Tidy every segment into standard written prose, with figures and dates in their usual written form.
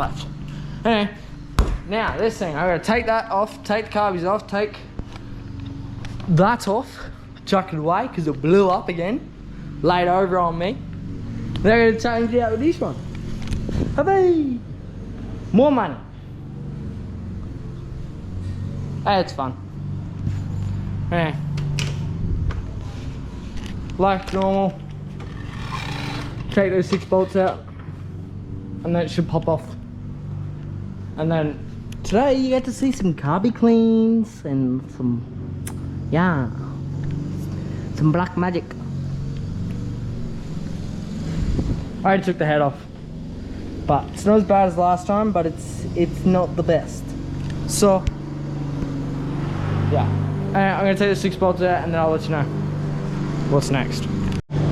left. Anyway, now this thing, I'm gonna take that off, take the carbies off, take that off, chuck it away because it blew up again, laid over on me. Then I'm gonna change it out with this one. Hooray! More money. Hey, it's fun. Anyway, like normal, take those 6 bolts out, and then it should pop off. And then today you get to see some carby cleans and some, yeah, some black magic. I already took the head off, but it's not as bad as last time, but it's not the best. So yeah, I'm gonna take the 6 bolts out and then I'll let you know what's next.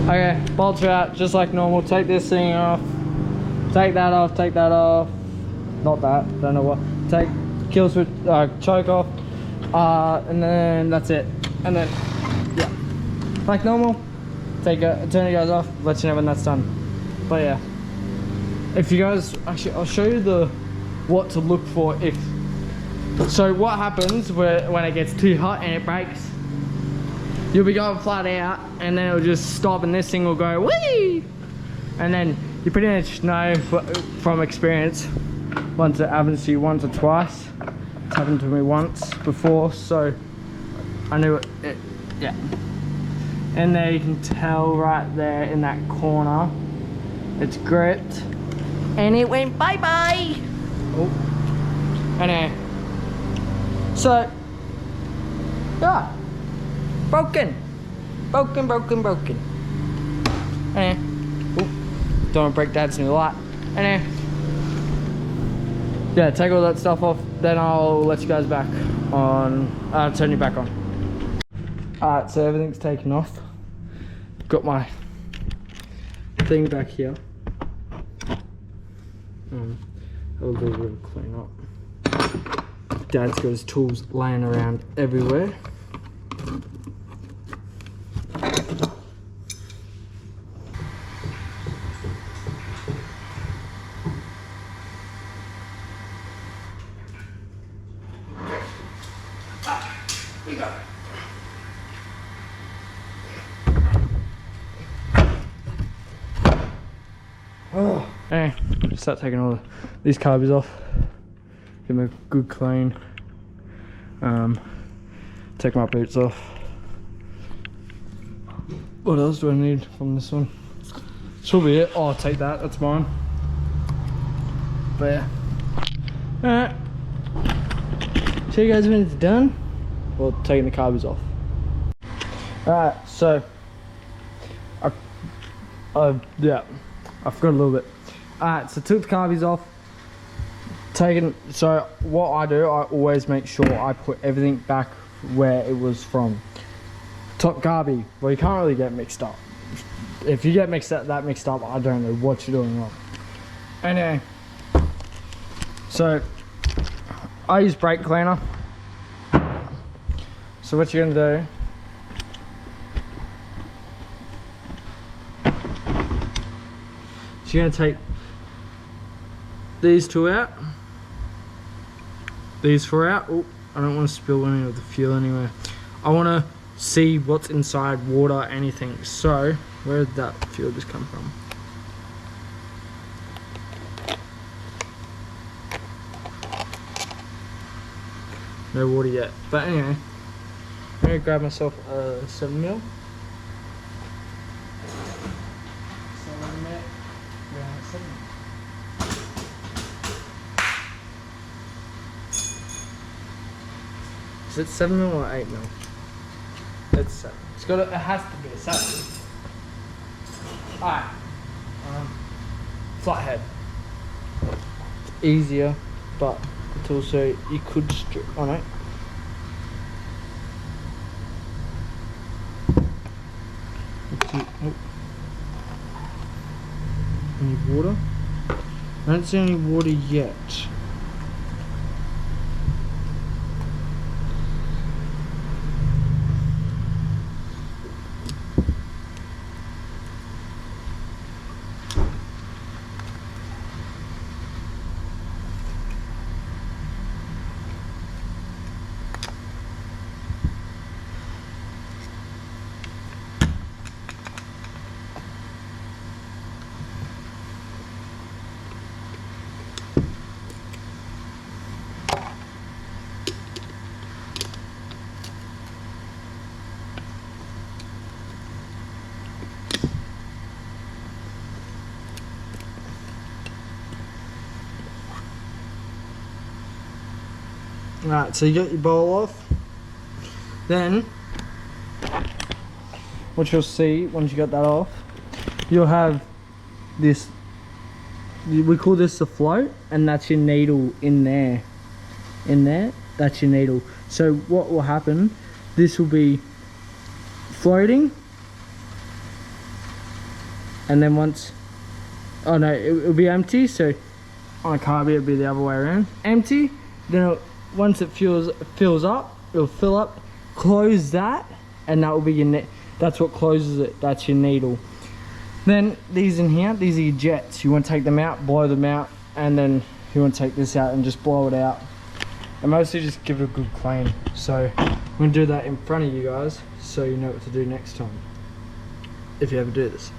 Okay, bolts are out just like normal. Take this thing off, take that off, take that off. Not that, don't know what. Take kill switch, choke off, and then that's it. And then, yeah, like normal. Take it, turn you guys off, let you know when that's done. But yeah, if you guys, actually, I'll show you what to look for if. So what happens when it gets too hot and it breaks? You'll be going flat out, and then it'll just stop, and this thing will go whee, and then you pretty much know from experience. Once it happens to you once or twice. It's happened to me once before, so I knew it, yeah. And there you can tell right there in that corner, it's gripped. And it went bye-bye. Oh, anyway. So, yeah, broken. Anyway, oh, don't want to break Dad's new light. Anyway. Yeah, take all that stuff off, then I'll let you guys back on, turn you back on. Alright, so everything's taken off. Got my thing back here. I'll do a little clean up. Dad's got his tools laying around everywhere. Anyway, start taking all these carbies off. Give them a good clean. Take my boots off. What else do I need from this one? This will be it. Oh, I'll take that. That's mine. But yeah. Alright. Show you guys when it's done. Well, taking the carbies off. Alright, so yeah, I forgot a little bit. Alright, so took the carbies off. So what I do, I always make sure I put everything back where it was from. Top carby, well, you can't really get mixed up. If you get that mixed up, I don't know what you're doing wrong. Anyway, so I use brake cleaner. So what you're gonna do, so you're gonna take these 2 out, these 4 out. Oh, I don't want to spill any of the fuel anywhere. I want to see what's inside, water, anything. So where did that fuel just come from? No water yet, but anyway, I'm gonna grab myself a 7mm. Is it 7mm or 8mm? It's 7. It has to be a 7. Alright. Flathead. Easier, but it's also, you could strip on it. Any water? I don't see any water yet. Right, so you get your bowl off. Then, what you'll see once you got that off, you'll have this, we call this the float, and that's your needle in there. In there, that's your needle. So what will happen, this will be floating, and then once, oh no, it'll be empty, so on a carby it'll be the other way around. Empty, then once it fills up, it'll fill up, close that, and that will be your that's what closes it, that's your needle. Then these in here, these are your jets. You want to take them out, blow them out, and then you want to take this out and just blow it out. And mostly just give it a good clean. So I'm going to do that in front of you guys so you know what to do next time, if you ever do this.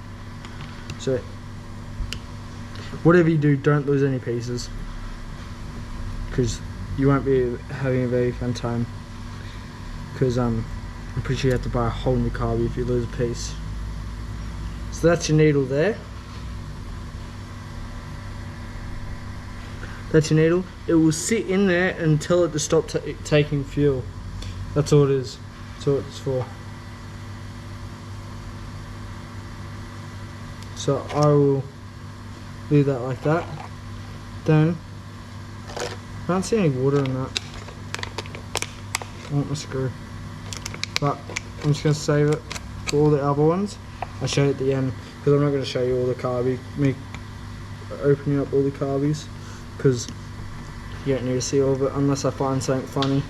So whatever you do, don't lose any pieces, because you won't be having a very fun time, because I'm pretty sure you have to buy a whole new carby if you lose a piece. So that's your needle there. That's your needle. It will sit in there and tell it to stop taking fuel. That's all it is. That's all it's for. So I will leave that like that. Then, I can't see any water in that. I want my screw. But I'm just going to save it for all the other ones. I'll show you at the end, because I'm not going to show you all the carby, me opening up all the carbies, because you don't need to see all of it unless I find something funny.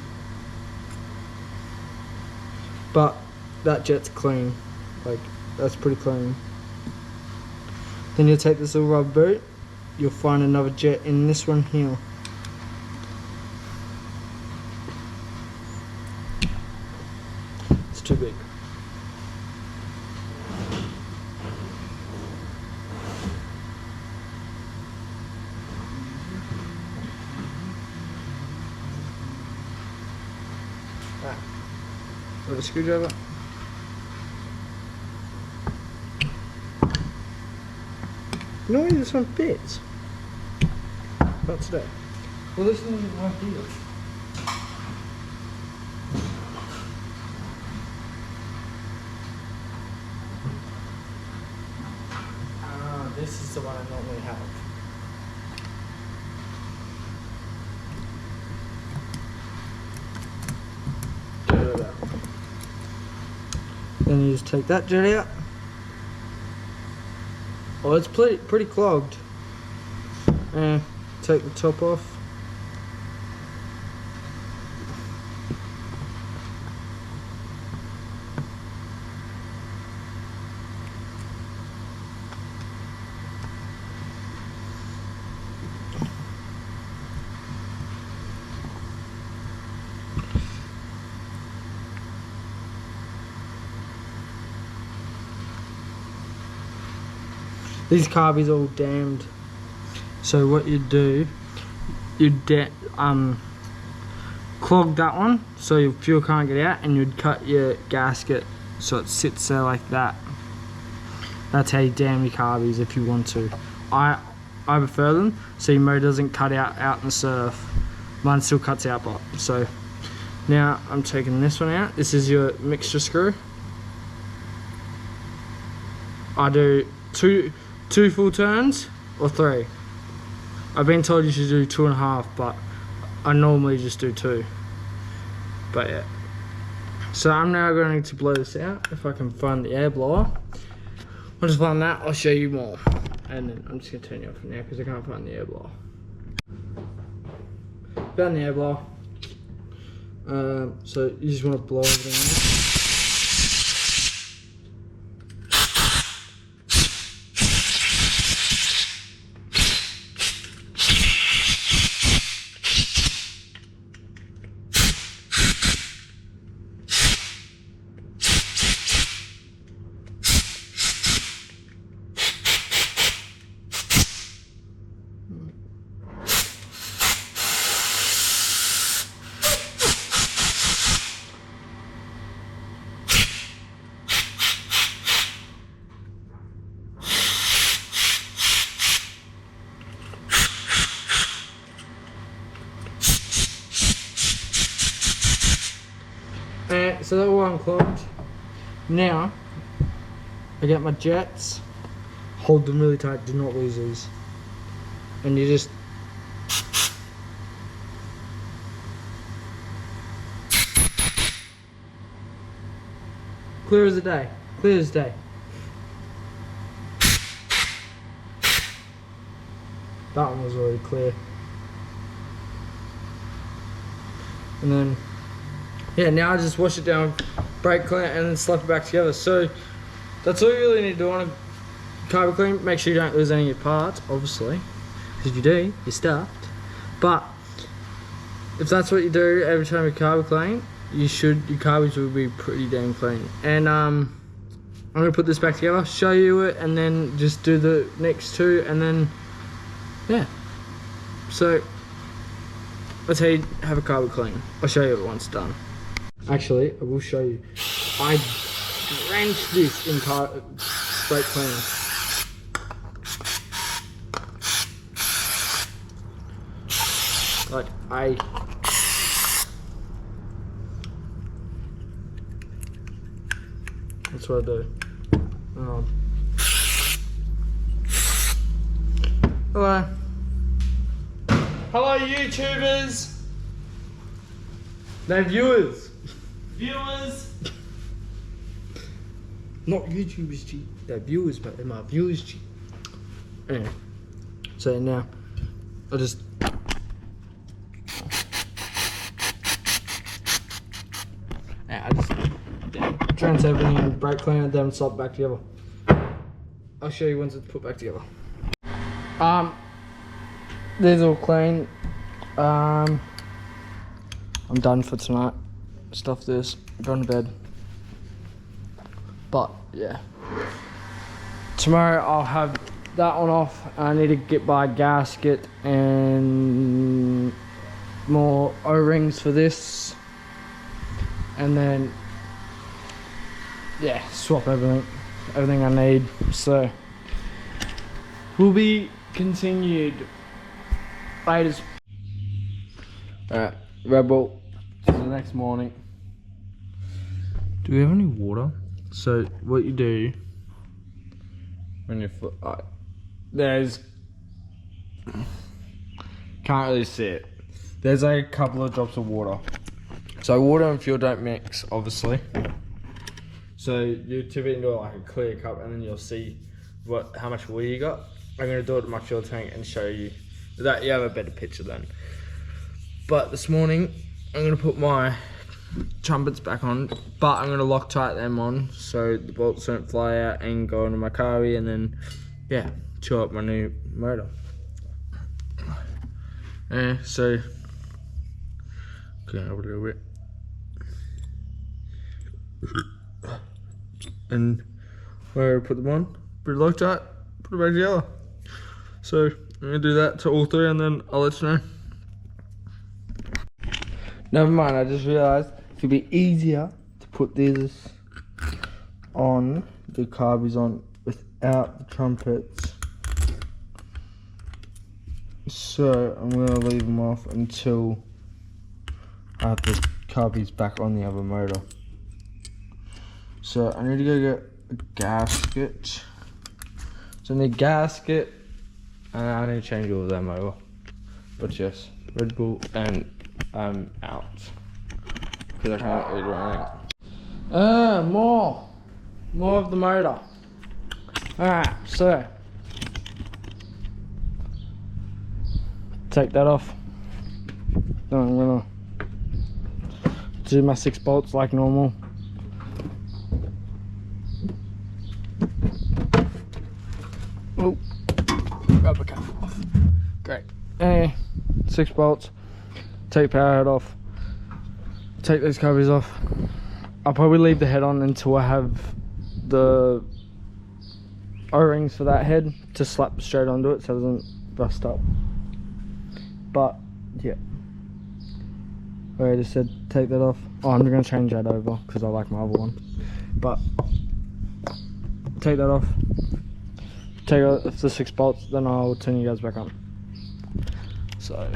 But that jet's clean, like that's pretty clean. Then you'll take this little rubber boot, you'll find another jet in this one here. It's too big. With a screwdriver. Normally this one fits. Not today. Well, this one doesn't work either. This is the one I normally have. Then you just take that jet out. Oh, it's pretty clogged. And take the top off. These carbies are all damned. So what you do, you'd clog that one so your fuel can't get out, and you'd cut your gasket so it sits there like that. That's how you dam your carbies if you want to. I prefer them so your motor doesn't cut out in the surf. Mine still cuts out, but so now I'm taking this one out. This is your mixture screw. I do two full turns or 3. I've been told you should do 2.5, but I normally just do 2. But yeah. So I'm now going to blow this out. If I can find the air blower. Once I find that, I'll show you more. And then I'm just going to turn you off for now because I can't find the air blower. Found the air blower. So you just want to blow everything out. So they're all unclogged. Now, I get my jets, hold them really tight, do not lose these. And you just clear as a day, clear as day. That one was already clear. And then, yeah, now I just wash it down, brake clean it, and then slap it back together. So that's all you really need to do on a carbo clean. Make sure you don't lose any of your parts, obviously, because if you do, you're stuffed. But if that's what you do every time you carbo clean, your carbage will be pretty damn clean. And I'm gonna put this back together, show you it, and then just do the next two, and then yeah. So let's have a carbo clean. I'll show you it once done. Actually, I will show you. I drenched this in brake cleaner. Like that's what I do. Hello. Hello, YouTubers. They're viewers. Viewers. Not YouTubers, G. They're viewers, but they're my viewers, G. Anyway, so now I'll just. I just drench everything and brake clean it, then slap it back together. I'll show you once it's put back together. These all clean. I'm done for tonight. Stuff this, gone to bed. But yeah, tomorrow I'll have that one off. I need to buy a gasket and more O-rings for this, and then yeah, swap everything I need. So will be continued. Laters. Alright, Red Bull. So the next morning. Do we have any water? So what you do when you're there's can't really see it. There's a couple of drops of water. So water and fuel don't mix, obviously. So you tip it into like a clear cup, and then you'll see how much water you got. I'm gonna do it in my fuel tank and show you that you have a better picture then. But this morning I'm gonna put my trumpets back on, but I'm gonna Loctite them on so the bolts don't fly out and go into my carby, and then yeah, chill up my new motor. So okay, over a little bit. And where I put them on, put Loctite, put it back together. So I'm gonna do that to all three, and then I'll let you know. Never mind, I just realised it would be easier to put these on, the carbies on, without the trumpets. So I'm gonna leave them off until I have the carbies back on the other motor. So I need to go get a gasket. So I need a gasket, and I need to change all of them over. But yes, Red Bull, and I'm out because I can't read anything. More of the motor. Alright, so take that off. Then I'm gonna do my 6 bolts like normal. Oh, rubber cap off. Great. 6 bolts. Take power head off. Take those covers off. I'll probably leave the head on until I have the O-rings for that head to slap straight onto it so it doesn't rust up. But yeah, I just said take that off. Oh, I'm gonna change that over because I like my other one. But take that off. Take off the 6 bolts, then I'll turn you guys back on. So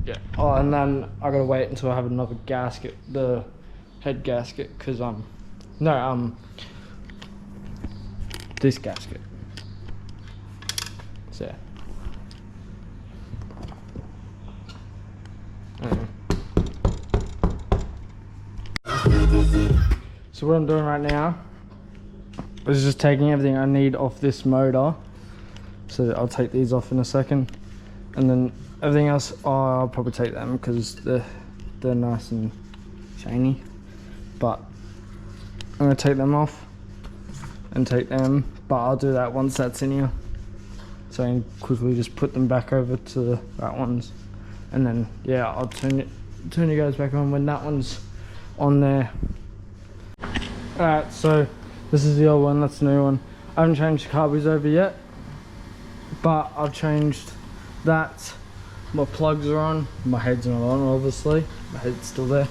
yeah. Oh, and then I gotta wait until I have another gasket, the head gasket, because this gasket. So yeah. So what I'm doing right now is just taking everything I need off this motor. So I'll take these off in a second, and then everything else I'll probably take them because they're nice and shiny. But I'm gonna take them off and take them, but I'll do that once that's in here. So I can quickly just put them back over to the right ones, and then yeah, I'll turn you guys back on when that one's on there. Alright, so this is the old one, that's the new one. I haven't changed the carbies over yet, but I've changed that. My plugs are on, my head's not on obviously, my head's still there.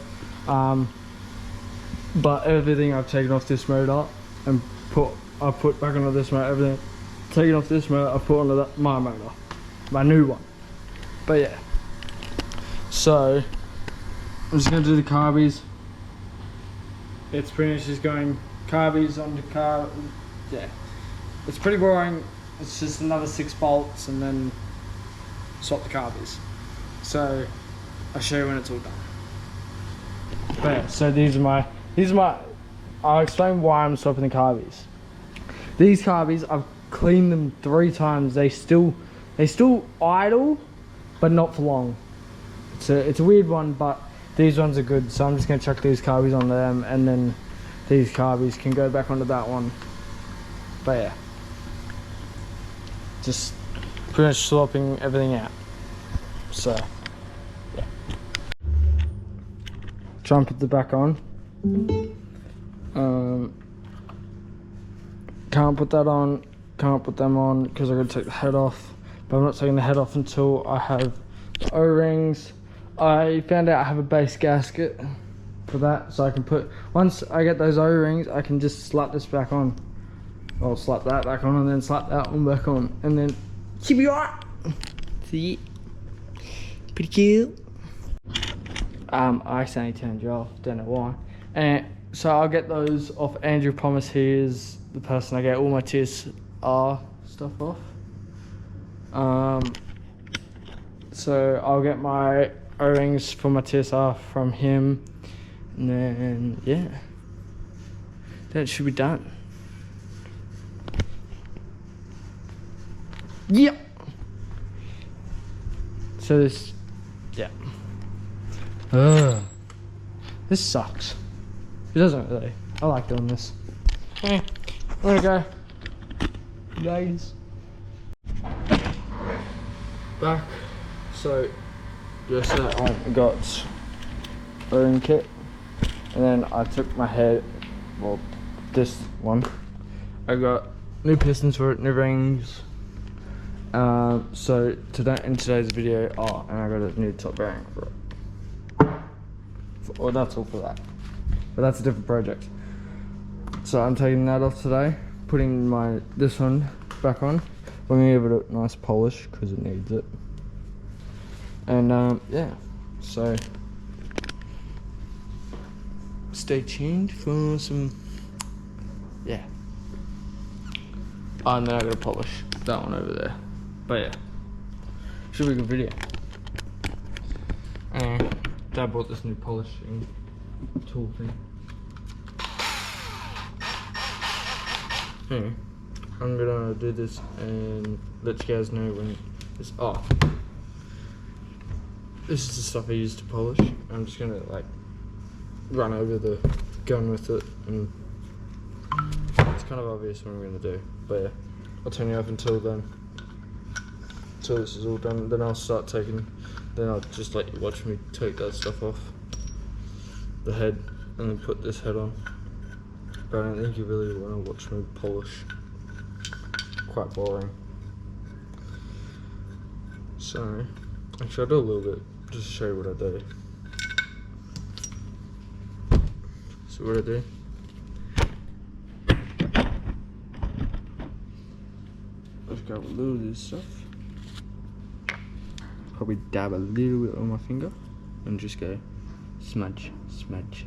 But everything I've taken off this motor and I put back onto this motor, everything taken off this motor, I put onto my motor, my new one. But yeah, so I'm just gonna do the carbies. It's pretty much just going carbies onto car. Yeah, it's pretty boring. It's just another 6 bolts and then swap the carbies. So I'll show you when it's all done. But yeah, so these are my. I'll explain why I'm swapping the carbies. These carbies, I've cleaned them 3 times. They still idle, but not for long. It's a weird one, but these ones are good. So I'm just gonna chuck these carbies on them, and then these carbies can go back onto that one. But yeah, just pretty much swapping everything out. So yeah, try and put the back on. Can't put that on, can't put them on because I gotta take the head off, but I'm not taking the head off until I have O-rings. I found out I have a base gasket for that, so I can put, once I get those O-rings, I can just slap this back on. I'll slap that back on and then slap that one back on, and then keep you alright. See, pretty cool. I accidentally turned you off, don't know why. And so I'll get those off Andrew Promise. He is the person I get all my TSR stuff off. So I'll get my O-rings for my TSR from him, and then yeah, that should be done. Yep. So this, yeah. This sucks. It doesn't really. I like doing this. Okay, I'm gonna go. Guys. Back. So, yesterday I got O-ring kit, and then I took my head, well, this one. I got new pistons for it, new rings. So today, in today's video, and I got a new top bearing for it. Well, that's all for that. But that's a different project. So I'm taking that off today, putting this one back on. I'm gonna give it a nice polish because it needs it. And yeah, so stay tuned for some, yeah. Oh, and then I gotta polish that one over there. But yeah, should be a good video. Dad bought this new polishing tool thing. Anyway, I'm gonna do this and let you guys know when it's off. This is the stuff I use to polish. I'm just gonna like run over the gun with it, and it's kind of obvious what I'm gonna do. But yeah, I'll turn you off until then. Until this is all done, then I'll start taking. Then I'll just let you watch me take that stuff off the head and then put this head on. But I don't think you really want to watch me polish. Quite boring. So, actually I'll do a little bit just to show you what I do. So what I do, I just grab a little of this stuff. Probably dab a little bit on my finger and just go smudge, smudge,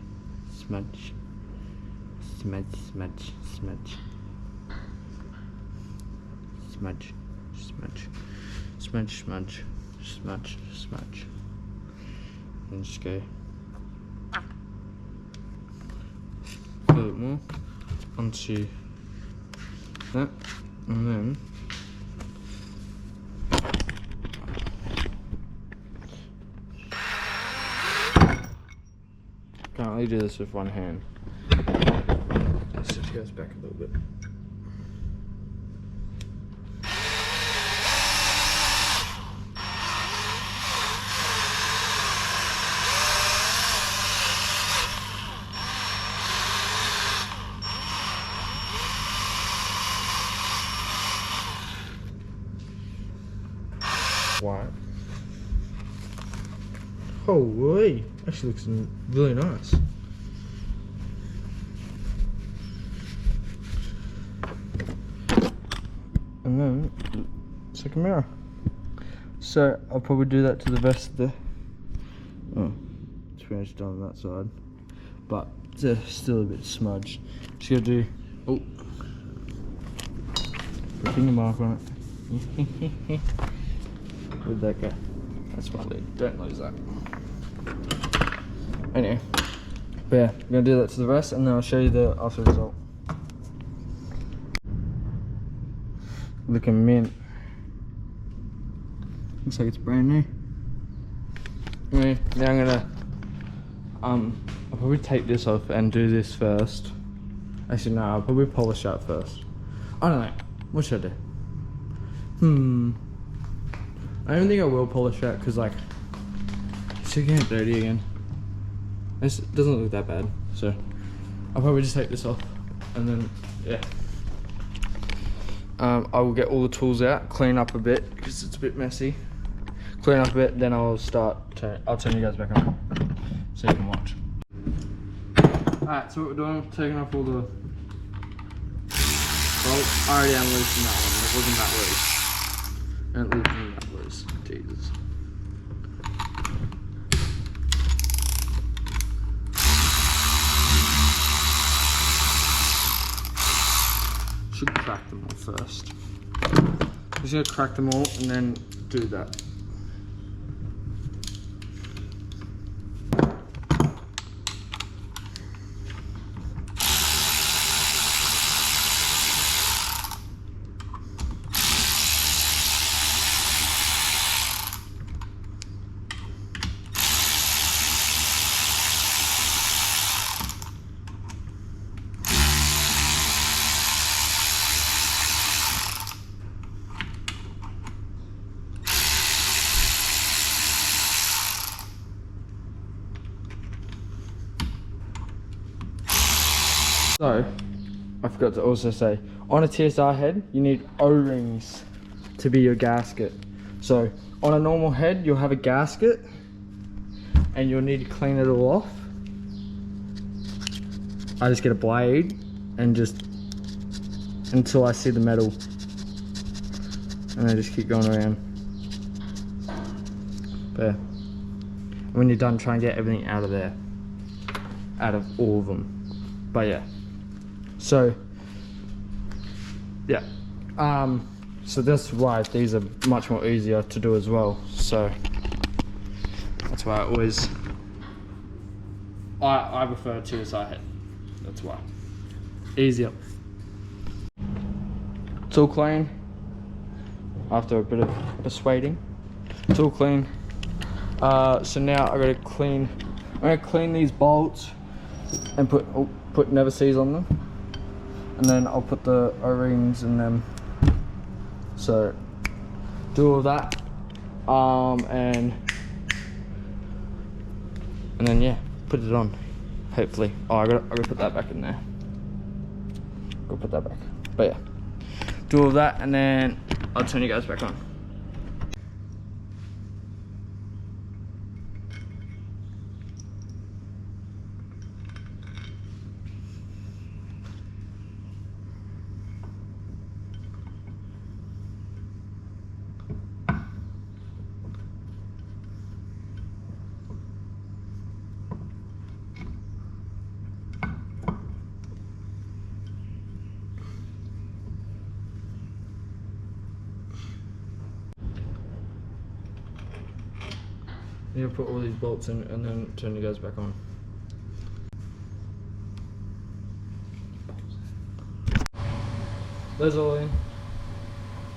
smudge, smudge, smudge, smudge, smudge, smudge, smudge, smudge, smudge, smudge, and just go a little bit more onto that, and then can't really do this with one hand. Let's just goes back a little bit. White. Holy, actually looks really nice. And then second mirror. So I'll probably do that to the rest of the. Oh, it's finished on that side, but it's still a bit smudged. Just gotta do. Oh, put a finger mark on it. Where'd that go? That's my lid. Don't lose that. Anyway, but yeah, I'm gonna do that to the rest, and then I'll show you the after result. Looking mint. Looks like it's brand new. Anyway, now I'm gonna I'll probably take this off and do this first. Actually, no, I'll probably polish that first. I don't know. What should I do? I don't think I will polish that because like it's getting dirty again. This doesn't look that bad, so I'll probably just take this off and then yeah. I will get all the tools out, clean up a bit because it's a bit messy. Clean up a bit, then I'll start. I'll turn you guys back on so you can watch. Alright, so what we're doing, taking off all the. Well, I already unloosened that one. It wasn't that loose. And loosening that loose. Jesus. Should crack them all first. Just gonna crack them all and then do that. So, I forgot to also say, on a TSR head, you need O-rings to be your gasket. So, on a normal head, you'll have a gasket, and you'll need to clean it all off. I just get a blade, and just, until I see the metal, and I just keep going around. But, when you're done, try and get everything out of there. Out of all of them. But yeah. So yeah, so that's why these are much more easier to do as well. So that's why I always I prefer TSR head. That's why easier. It's all clean after a bit of persuading. It's all clean. So now I'm gonna clean these bolts and put never sees on them. And then I'll put the O-rings in them. So do all that, and then yeah, put it on. Hopefully, oh, I gotta put that back in there. Go put that back. But yeah, do all that, and then I'll turn you guys back on. You put all these bolts in and then turn the gas back on. Those all in.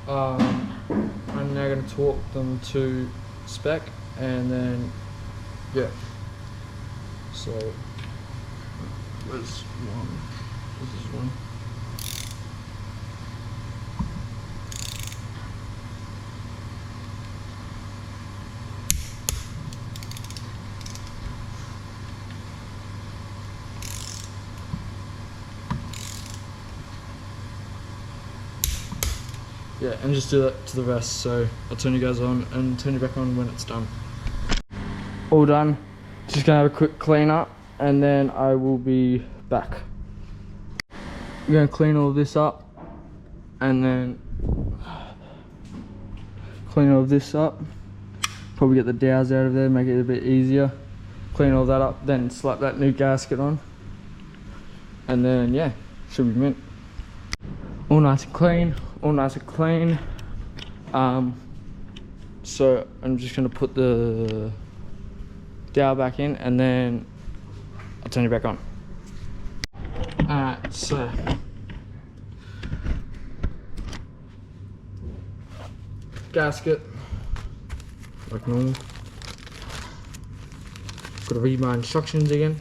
I'm now going to torque them to spec, and then yeah. So where's one? This is one. Yeah, and just do that to the rest. So I'll turn you guys on and turn you back on when it's done. All done. Just gonna have a quick clean up and then I will be back. I'm gonna clean all this up and then clean all this up. Probably get the dowels out of there, make it a bit easier. Clean all that up, then slap that new gasket on. And then yeah, should be mint. All nice and clean, all nice and clean. So I'm just gonna put the dowel back in and then I'll turn you back on. Alright, so gasket, like normal. Gotta read my instructions again.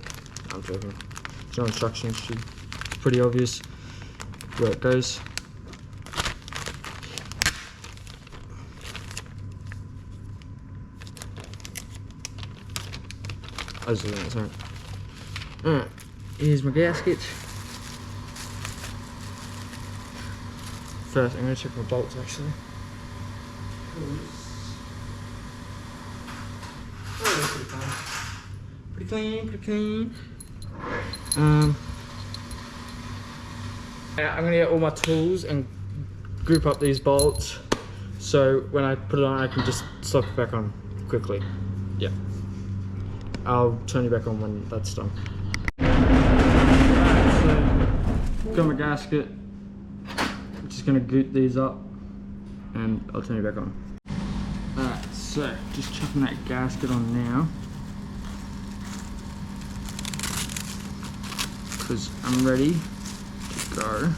I'm joking. There's no instructions, it's pretty obvious where it goes. I was doing that, sorry. Alright, here's my gasket. First, I'm gonna check my bolts actually. Pretty clean, pretty clean. I'm gonna get all my tools and group up these bolts so when I put it on I can just slap it back on quickly. Yeah. I'll turn you back on when that's done. So, got my gasket. I'm just gonna goot these up and I'll turn you back on. Alright, so just chucking that gasket on now. Because I'm ready to go.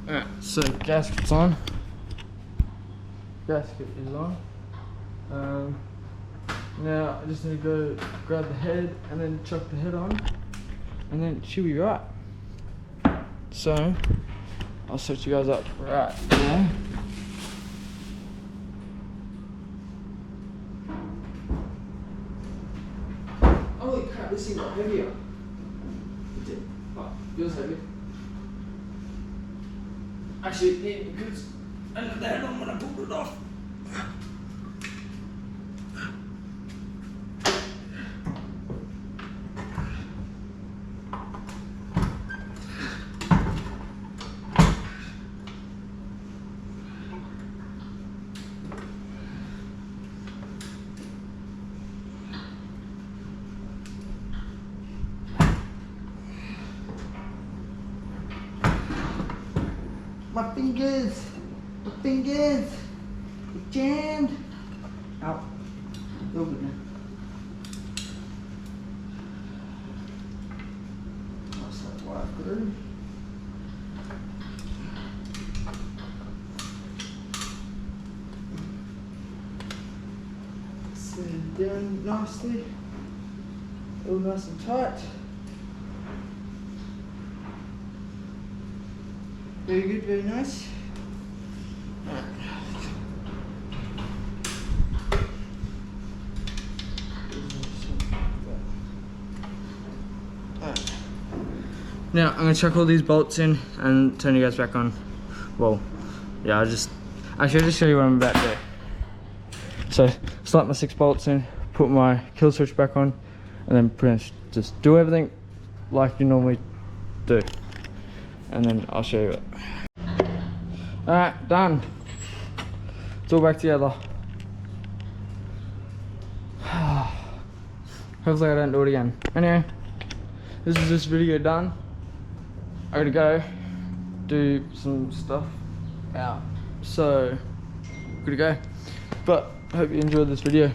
Alright, so gasket's on. Gasket is on. Now I just need to go grab the head and then chuck the head on, and then it should be right. So I'll set you guys up right there. Holy crap, this thing got heavier. It did, but it was heavy. Actually, it did because I got the head on when I pulled it off. My fingers, it's jammed. Ow, over there. That's that wire through. Sit down nicely. all nice and tight. Very good, very nice. Now I'm gonna chuck all these bolts in and turn you guys back on. Well, yeah, I should just show you what I'm about to do. So slap my 6 bolts in, put my kill switch back on, and then pretty much just do everything like you normally do. And then I'll show you it. Alright, done. It's all back together. Hopefully I don't do it again. Anyway, this is this video done. I gotta go do some stuff out. So, gotta go. But I hope you enjoyed this video.